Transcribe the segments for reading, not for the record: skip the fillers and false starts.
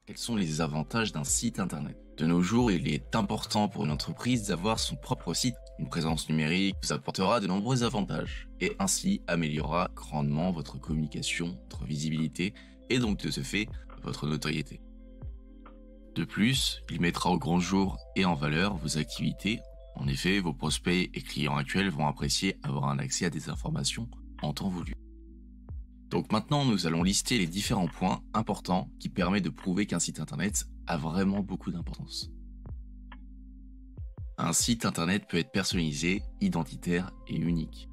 Quels sont les avantages d'un site internet? De nos jours, il est important pour une entreprise d'avoir son propre site. Une présence numérique vous apportera de nombreux avantages et ainsi améliorera grandement votre communication, votre visibilité et donc de ce fait, votre notoriété. De plus, il mettra au grand jour et en valeur vos activités. En effet, vos prospects et clients actuels vont apprécier avoir un accès à des informations en temps voulu. Donc maintenant, nous allons lister les différents points importants qui permettent de prouver qu'un site internet a vraiment beaucoup d'importance. Un site internet peut être personnalisé, identitaire et unique.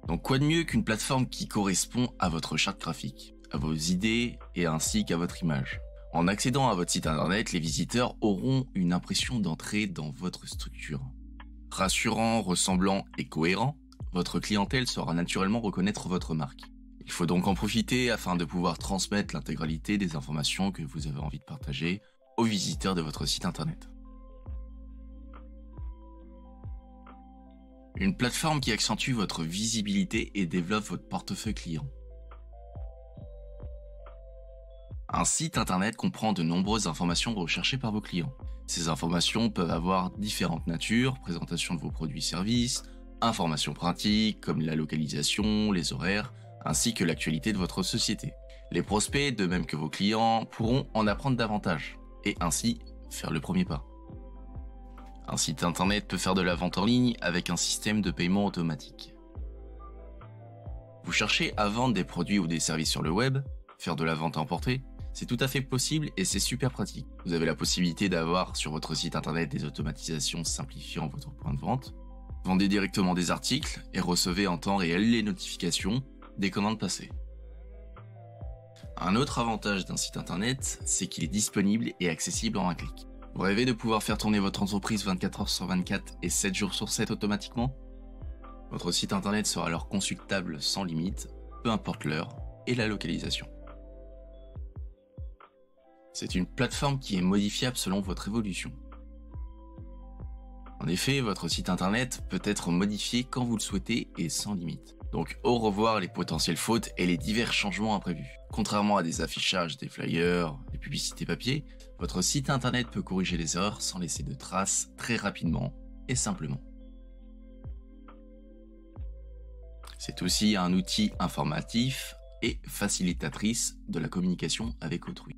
Donc quoi de mieux qu'une plateforme qui correspond à votre charte graphique, à vos idées et ainsi qu'à votre image. En accédant à votre site internet, les visiteurs auront une impression d'entrer dans votre structure. Rassurant, ressemblant et cohérent, votre clientèle saura naturellement reconnaître votre marque. Il faut donc en profiter afin de pouvoir transmettre l'intégralité des informations que vous avez envie de partager aux visiteurs de votre site internet. Une plateforme qui accentue votre visibilité et développe votre portefeuille client. Un site internet comprend de nombreuses informations recherchées par vos clients. Ces informations peuvent avoir différentes natures, présentation de vos produits et services, informations pratiques comme la localisation, les horaires, ainsi que l'actualité de votre société. Les prospects, de même que vos clients, pourront en apprendre davantage et ainsi faire le premier pas. Un site internet peut faire de la vente en ligne avec un système de paiement automatique. Vous cherchez à vendre des produits ou des services sur le web, faire de la vente à emporter? C'est tout à fait possible et c'est super pratique. Vous avez la possibilité d'avoir sur votre site internet des automatisations simplifiant votre point de vente. Vendez directement des articles et recevez en temps réel les notifications des commandes passées. Un autre avantage d'un site internet, c'est qu'il est disponible et accessible en un clic. Vous rêvez de pouvoir faire tourner votre entreprise 24 heures sur 24 et 7 jours sur 7 automatiquement? Votre site internet sera alors consultable sans limite, peu importe l'heure et la localisation. C'est une plateforme qui est modifiable selon votre évolution. En effet, votre site internet peut être modifié quand vous le souhaitez et sans limite. Donc au revoir les potentielles fautes et les divers changements imprévus. Contrairement à des affichages, des flyers, des publicités papier, votre site internet peut corriger les erreurs sans laisser de traces très rapidement et simplement. C'est aussi un outil informatif et facilitatrice de la communication avec autrui.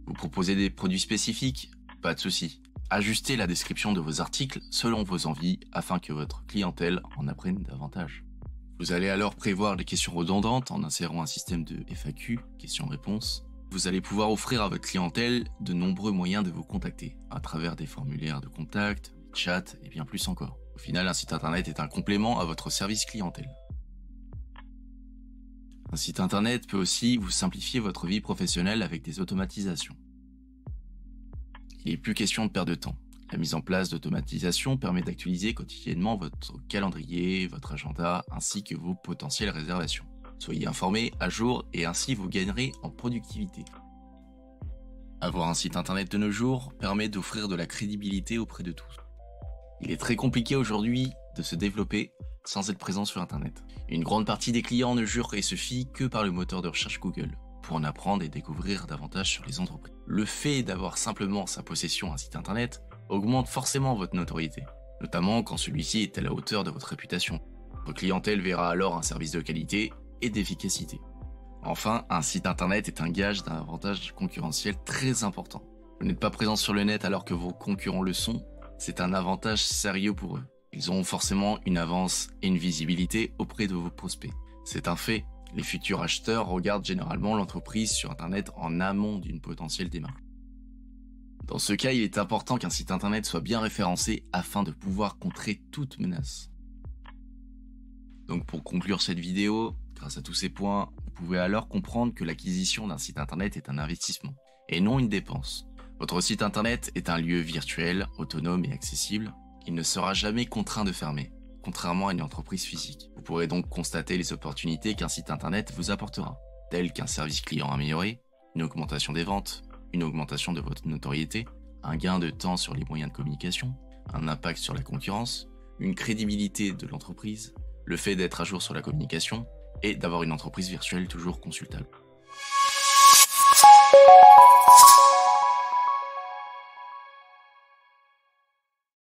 Vous proposez des produits spécifiques? Pas de souci. Ajustez la description de vos articles selon vos envies afin que votre clientèle en apprenne davantage. Vous allez alors prévoir des questions redondantes en insérant un système de FAQ, questions-réponses. Vous allez pouvoir offrir à votre clientèle de nombreux moyens de vous contacter, à travers des formulaires de contact, des chats et bien plus encore. Au final, un site internet est un complément à votre service clientèle. Un site internet peut aussi vous simplifier votre vie professionnelle avec des automatisations. Il n'est plus question de perdre de temps. La mise en place d'automatisation permet d'actualiser quotidiennement votre calendrier, votre agenda, ainsi que vos potentielles réservations. Soyez informés, à jour, et ainsi vous gagnerez en productivité. Avoir un site internet de nos jours permet d'offrir de la crédibilité auprès de tous. Il est très compliqué aujourd'hui de se développer sans être présent sur internet. Une grande partie des clients ne jurent et se fient que par le moteur de recherche Google, pour en apprendre et découvrir davantage sur les entreprises. Le fait d'avoir simplement sa possession un site internet augmente forcément votre notoriété, notamment quand celui-ci est à la hauteur de votre réputation. Votre clientèle verra alors un service de qualité et d'efficacité. Enfin, un site internet est un gage d'un avantage concurrentiel très important. Vous n'êtes pas présent sur le net alors que vos concurrents le sont, c'est un avantage sérieux pour eux. Ils auront forcément une avance et une visibilité auprès de vos prospects. C'est un fait. Les futurs acheteurs regardent généralement l'entreprise sur internet en amont d'une potentielle démarche. Dans ce cas, il est important qu'un site internet soit bien référencé afin de pouvoir contrer toute menace. Donc pour conclure cette vidéo, grâce à tous ces points, vous pouvez alors comprendre que l'acquisition d'un site internet est un investissement et non une dépense. Votre site internet est un lieu virtuel, autonome et accessible. Il ne sera jamais contraint de fermer, contrairement à une entreprise physique. Vous pourrez donc constater les opportunités qu'un site internet vous apportera, telles qu'un service client amélioré, une augmentation des ventes, une augmentation de votre notoriété, un gain de temps sur les moyens de communication, un impact sur la concurrence, une crédibilité de l'entreprise, le fait d'être à jour sur la communication et d'avoir une entreprise virtuelle toujours consultable.